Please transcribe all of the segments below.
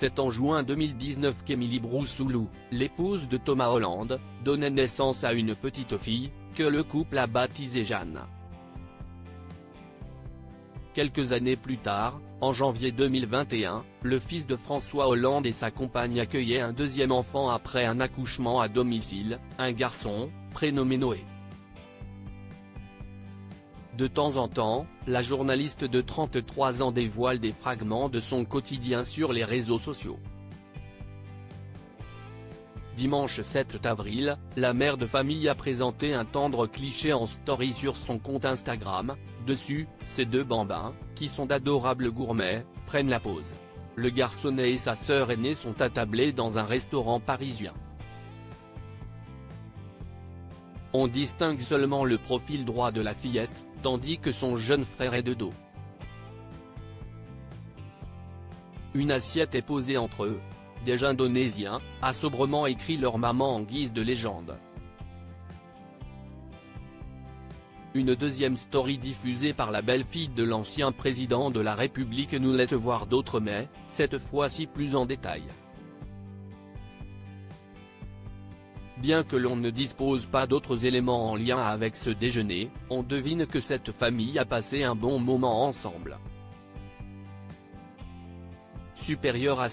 C'est en juin 2019 qu'Émilie Broussouloux, l'épouse de Thomas Holland, donnait naissance à une petite fille, que le couple a baptisée Jeanne. Quelques années plus tard, en janvier 2021, le fils de François Hollande et sa compagne accueillaient un deuxième enfant après un accouchement à domicile, un garçon, prénommé Noé. De temps en temps, la journaliste de 33 ans dévoile des fragments de son quotidien sur les réseaux sociaux. Dimanche 7 avril, la mère de famille a présenté un tendre cliché en story sur son compte Instagram. Dessus, ces deux bambins, qui sont d'adorables gourmets, prennent la pause. Le garçonnet et sa sœur aînée sont attablés dans un restaurant parisien. On distingue seulement le profil droit de la fillette, tandis que son jeune frère est de dos. Une assiette est posée entre eux. Des Indonésiens, a sobrement écrit leur maman en guise de légende. Une deuxième story diffusée par la belle-fille de l'ancien président de la République nous laisse voir d'autres mais, cette fois-ci plus en détail. Bien que l'on ne dispose pas d'autres éléments en lien avec ce déjeuner, on devine que cette famille a passé un bon moment ensemble. Supérieur à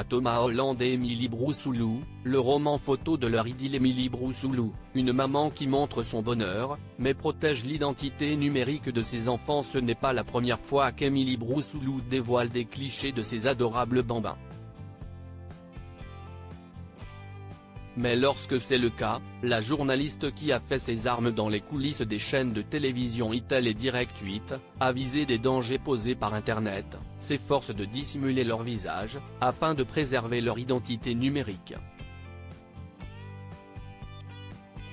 Thomas Holland et Émilie Broussouloux, le roman photo de leur idylle. Émilie Broussouloux, une maman qui montre son bonheur, mais protège l'identité numérique de ses enfants. Ce n'est pas la première fois qu'Émilie Broussouloux dévoile des clichés de ses adorables bambins. Mais lorsque c'est le cas, la journaliste qui a fait ses armes dans les coulisses des chaînes de télévision Itel et Direct 8, avisée des dangers posés par Internet, s'efforce de dissimuler leur visage, afin de préserver leur identité numérique.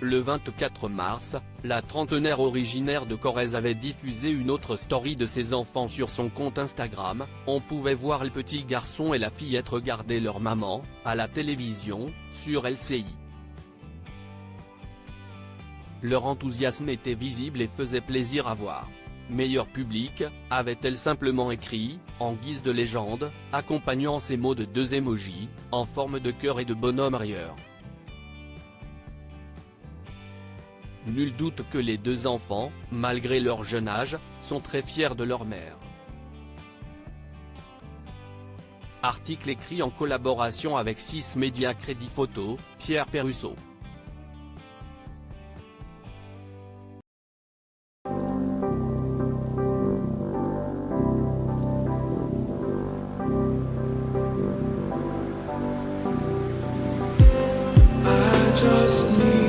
Le 24 mars, la trentenaire originaire de Corrèze avait diffusé une autre story de ses enfants sur son compte Instagram. On pouvait voir le petit garçon et la fillette regarder leur maman, à la télévision, sur LCI. Leur enthousiasme était visible et faisait plaisir à voir. Meilleur public, avait-elle simplement écrit, en guise de légende, accompagnant ces mots de deux emojis, en forme de cœur et de bonhomme rieur. Nul doute que les deux enfants, malgré leur jeune âge, sont très fiers de leur mère. Article écrit en collaboration avec 6 médias. Crédit photo, Pierre Perusseau. I just need